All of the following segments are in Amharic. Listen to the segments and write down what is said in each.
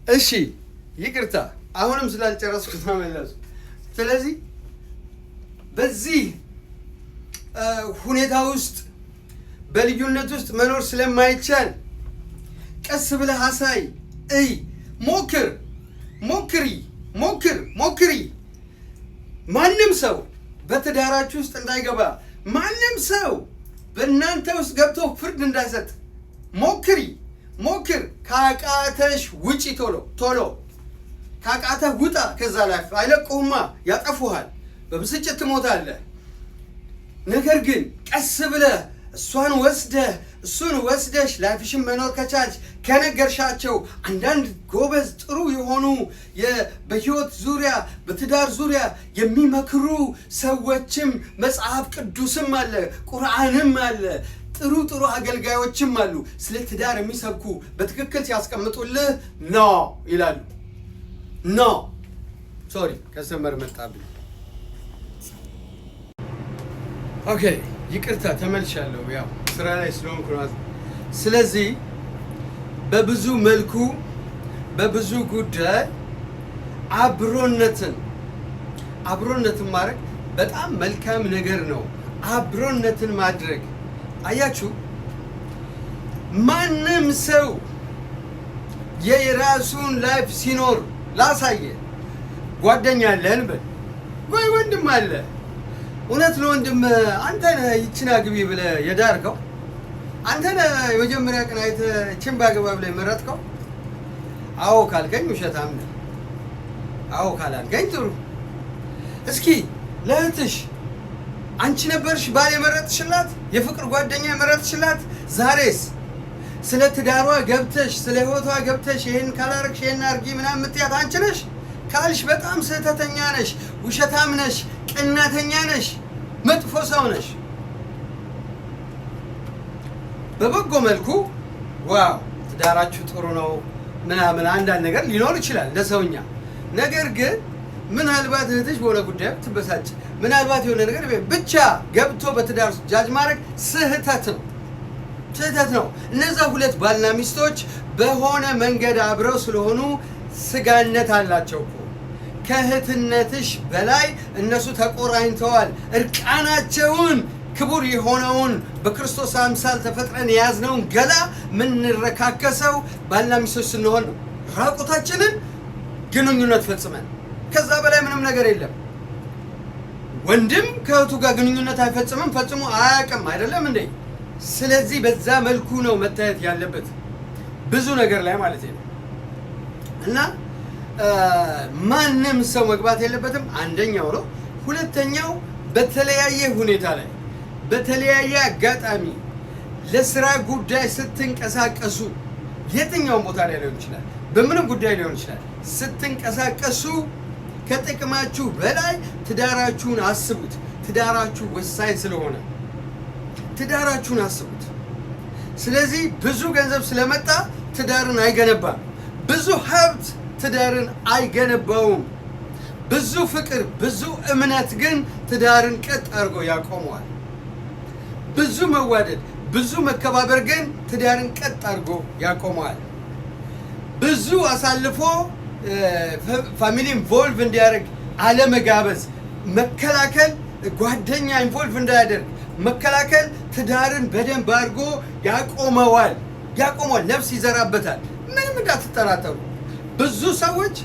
እሺ ይቅርታ አሁንም ስላልጨረስኩት ተመለሱ። ስለዚህ በዚህ ሁኔታ ውስጥ በልዩነት ውስጥ መኖር ስለማይቻል ቀስ ብለህ አሳይ፣ እይ፣ ሞክሪ። ማንም ሰው በትዳራችሁ ውስጥ እንዳይገባ፣ ማንም ሰው በእናንተ ውስጥ ገብቶ ፍርድ እንዳይሰጥ ሞክር። ካቃተሽ ውጪ፣ ቶሎ ካቃተህ ውጣ። ከዛ ላይ አይለቁህማ፣ ያጠፉሃል፣ በብስጭት ትሞታለህ። ነገር ግን ቀስ ብለህ እሱን ወስደሽ ላይፍሽን መኖር ከቻልሽ ከነገርሻቸው አንዳንድ ጎበዝ ጥሩ የሆኑ በህይወት ዙሪያ በትዳር ዙሪያ የሚመክሩ ሰዎችም መጽሐፍ ቅዱስም አለ፣ ቁርአንም አለ፣ ጥሩ አገልጋዮችም አሉ። ስለ ትዳር የሚሰብኩ በትክክል ሲያስቀምጡልህ ኖ ይላሉ። ኖ ሶሪ ከሰመር መጣብኝ። ኦኬ ይቅርታ ተመልሻለሁ። ያው ስራ ላይ ስለሆንኩ ነው። ስለዚህ በብዙ መልኩ በብዙ ጉዳይ አብሮነትን ማድረግ በጣም መልካም ነገር ነው። አብሮነትን ማድረግ አያችሁ፣ ማንም ሰው የራሱን ላይፍ ሲኖር ላሳየ፣ ጓደኛ አለህን በል ወይ ወንድም አለ። እውነት ለወንድም አንተ ነህ ይችን አግቢ ብለህ የዳርከው? አንተ ነህ የመጀመሪያ ቀን አይተህ ይችን ባግባ ብለህ የመረጥከው? አዎ ካልከኝ ውሸታም ነህ። አዎ ካላልከኝ ጥሩ። እስኪ ለእህትሽ አንቺ ነበርሽ ባል የመረጥሽላት፣ የፍቅር ጓደኛ የመረጥሽላት። ዛሬስ ስለ ትዳሯ ገብተሽ ስለ ህይወቷ ገብተሽ ይሄን ካላረግሽ ይሄን አርጊ ምናምን የምትያት አንቺ ነሽ ካልሽ በጣም ስህተተኛ ነሽ፣ ውሸታም ነሽ፣ ቀናተኛ ነሽ፣ መጥፎ ሰው ነሽ። በበጎ መልኩ ዋው ትዳራችሁ ጥሩ ነው ምናምን አንዳንድ ነገር ሊኖር ይችላል እንደ ሰውኛ። ነገር ግን ምናልባት እህትሽ በሆነ ጉዳይ ትበሳጭ፣ ምናልባት የሆነ ነገር ብቻ ገብቶ በትዳር ጃጅ ማድረግ ስህተት ነው። እነዛ ሁለት ባልና ሚስቶች በሆነ መንገድ አብረው ስለሆኑ ስጋነት አላቸው እኮ። ከእህትነትሽ በላይ እነሱ ተቆራኝተዋል። እርቃናቸውን ክቡር የሆነውን በክርስቶስ አምሳል ተፈጥረን የያዝነውን ገላ ምንረካከሰው ባልና ሚስቶች ስንሆን ነው። ራቁታችንን ግንኙነት ፈጽመን ከዛ በላይ ምንም ነገር የለም። ወንድም ከእህቱ ጋር ግንኙነት አይፈጽምም፣ ፈጽሞ አያውቅም። አይደለም እንዴ? ስለዚህ በዛ መልኩ ነው መታየት ያለበት ብዙ ነገር ላይ ማለት ነው። እና ማንም ሰው መግባት የለበትም። አንደኛው ነው። ሁለተኛው በተለያየ ሁኔታ ላይ በተለያየ አጋጣሚ ለስራ ጉዳይ ስትንቀሳቀሱ የትኛውም ቦታ ላይ ሊሆን ይችላል፣ በምንም ጉዳይ ሊሆን ይችላል። ስትንቀሳቀሱ ከጥቅማችሁ በላይ ትዳራችሁን አስቡት። ትዳራችሁ ወሳኝ ስለሆነ ትዳራችሁን አስቡት። ስለዚህ ብዙ ገንዘብ ስለመጣ ትዳርን አይገነባም። ብዙ ሀብት ትዳርን አይገነባውም። ብዙ ፍቅር፣ ብዙ እምነት ግን ትዳርን ቀጥ አድርጎ ያቆመዋል። ብዙ መዋደድ፣ ብዙ መከባበር ግን ትዳርን ቀጥ አድርጎ ያቆመዋል። ብዙ አሳልፎ ፋሚሊ ኢንቮልቭ እንዲያደርግ አለመጋበዝ፣ መከላከል፣ ጓደኛ ኢንቮልቭ እንዳያደርግ መከላከል ትዳርን በደንብ አድርጎ ያቆመዋል። ነፍስ ይዘራበታል። ምንም እንዳትጠራጠሩ። ብዙ ሰዎች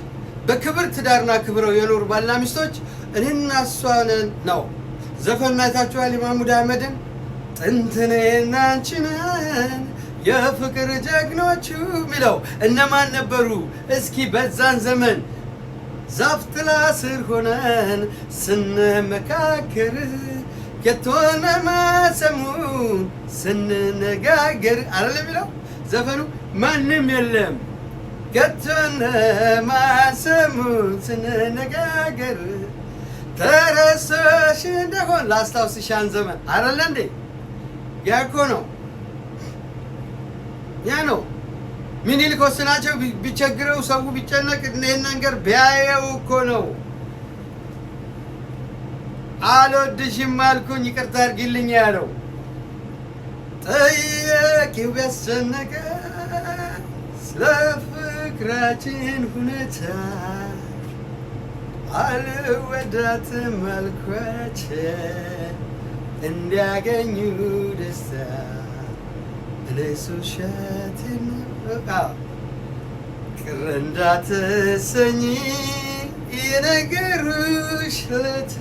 በክብር ትዳርና ክብረው የኖሩ ባልና ሚስቶች እኔና እሷ ነን ነው። ዘፈን አይታችኋል? የማሙድ አህመድን ጥንት እኔና አንቺ ነን የፍቅር ጀግኖቹ የሚለው እነማን ነበሩ? እስኪ በዛን ዘመን ዛፍ ጥላ ስር ሆነን ስንመካከር የቶነ ማሰሙን ስንነጋገር አይደል የሚለው ዘፈኑ። ማንም የለም የቶነ ማሰሙን ስንነጋገር ተረሳሽ እንደሆን ላስታውስሽ ያን ዘመን አይደል እንዴ? ያ እኮ ነው፣ ያ ነው። ምኒልክ ወስናቸው ቢቸግረው ሰው ቢጨነቅ ይሄን ነገር ቢያየው እኮ ነው። አልወድሽም አልኩኝ ይቅርታ አድርጊልኝ ያለው። ጠየቂው ቢያስጨነቀ ስለ ፍቅር በፍቅራችን ሁኔታ አልወዳትም አልኳቸው እንዲያገኙ ደስታ እኔስ ውሸቴን ቅር እንዳትሰኝ የነገሩሽ ለታ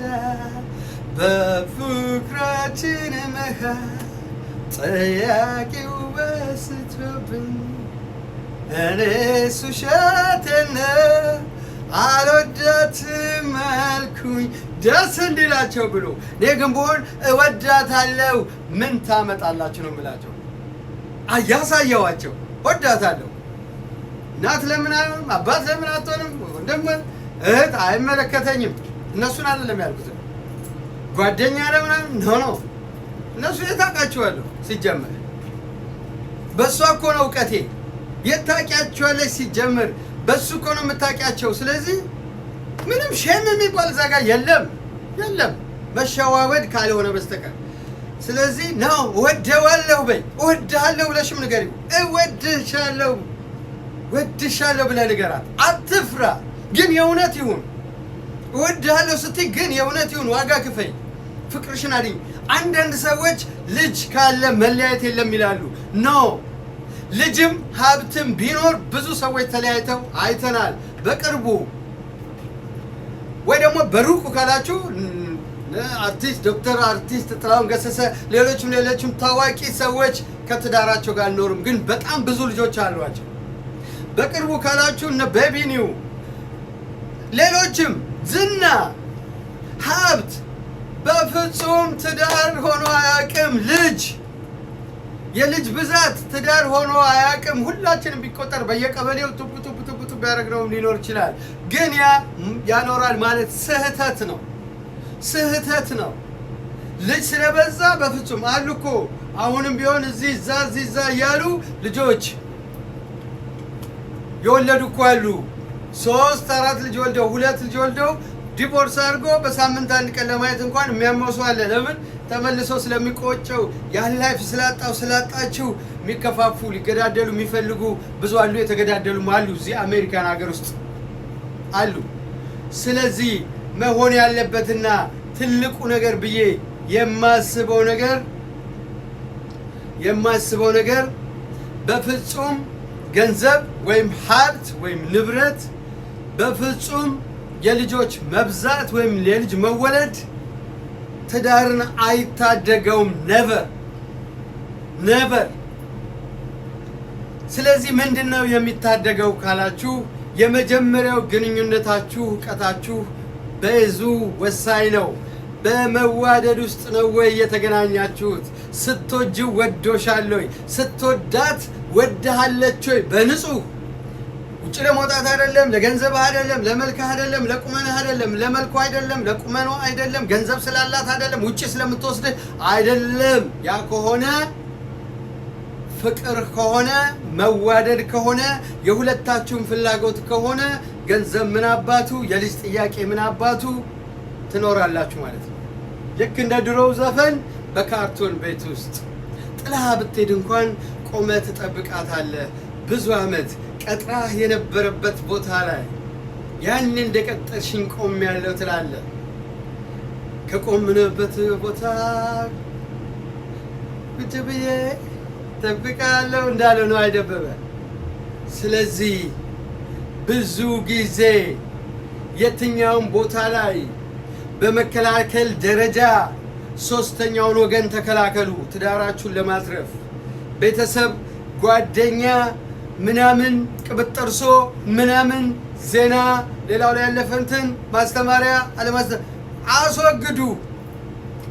በፍቅራችን መሃል ጠያቂው በስቶብኝ እኔስ ውሸቴን አልወዳትም አልኩኝ ደስ እንዲላቸው ብሎ እኔ ግን ብሆን እወዳታለሁ ምን ታመጣላችሁ ነው የምላቸው። አያሳየዋቸው እወዳታለሁ። እናት ለምን አይሆንም? አባት ለምን አትሆንም? ወንድም እህት አይመለከተኝም። እነሱን አይደለም ያልኩት። ጓደኛ ለምን ነው እነሱ የታውቃቸዋለሁ። ሲጀመር በእሷ እኮ ነው እውቀቴ። የት ታውቂያቸዋለች? ሲጀመር በሱ እኮ ነው የምታውቂያቸው። ስለዚህ ምንም ሼም የሚባል እዛ ጋር የለም መሸዋወድ ካልሆነ በስተቀር። ስለዚህ ነው እወደዋለሁ በይ። እወድሃለሁ ብለሽም ንገሪው። እወድሻለሁ ብለህ ንገራት። አትፍራ፣ ግን የእውነት ይሁን። እወድሃለሁ ስትይ ግን የእውነት ይሁን። ዋጋ ክፈይ፣ ፍቅርሽን አድኝ። አንዳንድ ሰዎች ልጅ ካለ መለያየት የለም ይላሉ። ኖ ልጅም ሀብትም ቢኖር ብዙ ሰዎች ተለያይተው አይተናል በቅርቡ። ወይ ደግሞ በሩቁ ካላችሁ አርቲስት ዶክተር አርቲስት ጥላሁን ገሰሰ ሌሎችም ታዋቂ ሰዎች ከትዳራቸው ጋር አልኖሩም፣ ግን በጣም ብዙ ልጆች አሏቸው። በቅርቡ ካላችሁ እነ ቤቢ ኒው ሌሎችም ዝና ሀብት በፍጹም ትዳር ሆኖ አያውቅም። የልጅ ብዛት ትዳር ሆኖ አያውቅም። ሁላችንም ቢቆጠር በየቀበሌው ቱቡ ያደረግነው ሊኖር ይችላል፣ ግን ያኖራል ማለት ስህተት ነው። ልጅ ስለበዛ በፍጹም አሉ እኮ አሁንም ቢሆን እዚህ እዛ እያሉ ልጆች የወለዱ እኮ አሉ። 3-4 ልጅ ወልደው 2 ልጅ ወልደው ዲቮርስ አድርጎ በሳምንት አንድ ቀን ለማየት እንኳን የሚያመው ሰው አለ። ለምን? ተመልሶ ስለሚቆጨው ያን ላይፍ ስላጣችው የሚከፋፉ ሊገዳደሉ የሚፈልጉ ብዙ አሉ። የተገዳደሉም አሉ እዚህ አሜሪካን ሀገር ውስጥ አሉ። ስለዚህ መሆን ያለበትና ትልቁ ነገር ብዬ የማስበው ነገር በፍጹም ገንዘብ ወይም ሀብት ወይም ንብረት በፍጹም የልጆች መብዛት ወይም የልጅ መወለድ ትዳርን አይታደገውም። ነቨር። ስለዚህ ምንድነው የሚታደገው ካላችሁ የመጀመሪያው ግንኙነታችሁ፣ እውቀታችሁ ብዙ ወሳኝ ነው። በመዋደድ ውስጥ ነው ወይ የተገናኛችሁት? ስትወጂው ወዶሻል ወይ? ስትወዳት ወድሃለች ወይ? በንጹህ ውጭ ለመውጣት አይደለም፣ ለገንዘብህ አይደለም፣ ለመልክህ አይደለም፣ ለቁመንህ አይደለም፣ ለመልኩ አይደለም፣ ለቁመኗ አይደለም፣ ገንዘብ ስላላት አይደለም፣ ውጭ ስለምትወስድህ አይደለም። ያ ከሆነ ፍቅር ከሆነ መዋደድ ከሆነ የሁለታችሁም ፍላጎት ከሆነ ገንዘብ ምን አባቱ፣ የልጅ ጥያቄ ምን አባቱ ትኖራላችሁ ማለት ነው። ልክ እንደ ድሮው ዘፈን በካርቶን ቤት ውስጥ ጥላህ ብትሄድ እንኳን ቆመህ ትጠብቃታለህ። ብዙ ዓመት ቀጥራህ የነበረበት ቦታ ላይ ያን እንደቀጠርሽኝ ቆሜያለሁ ትላለህ። ከቆምንበት ቦታ ቁጭ ብዬ እጠብቃለሁ እንዳለ ነው አይደበበ። ስለዚህ ብዙ ጊዜ የትኛውም ቦታ ላይ በመከላከል ደረጃ ሶስተኛውን ወገን ተከላከሉ ትዳራችሁን ለማትረፍ። ቤተሰብ፣ ጓደኛ ምናምን ቅብጠርሶ ምናምን ዜና ሌላው ላይ ያለፈንትን ማስተማሪያ አስወግዱ።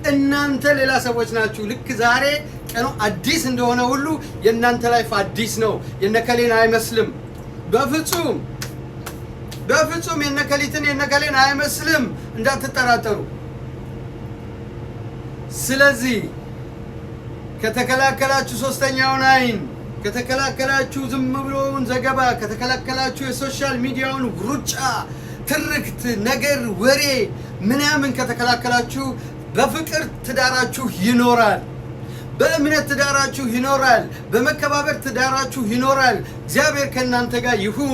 እናንተ ሌላ ሰዎች ናችሁ። ልክ ዛሬ ቀኑ አዲስ እንደሆነ ሁሉ የእናንተ ላይፍ አዲስ ነው። የነከሌን አይመስልም። በፍጹም የነከሌን አይመስልም፣ እንዳትጠራጠሩ። ስለዚህ ከተከላከላችሁ ሶስተኛውን አይን፣ ከተከላከላችሁ ዝም ብሎውን ዘገባ፣ ከተከላከላችሁ የሶሻል ሚዲያውን ሩጫ፣ ትርክት፣ ነገር፣ ወሬ ምናምን ከተከላከላችሁ በፍቅር ትዳራችሁ ይኖራል። በእምነት ትዳራችሁ ይኖራል። በመከባበር ትዳራችሁ ይኖራል። እግዚአብሔር ከእናንተ ጋር ይሁን።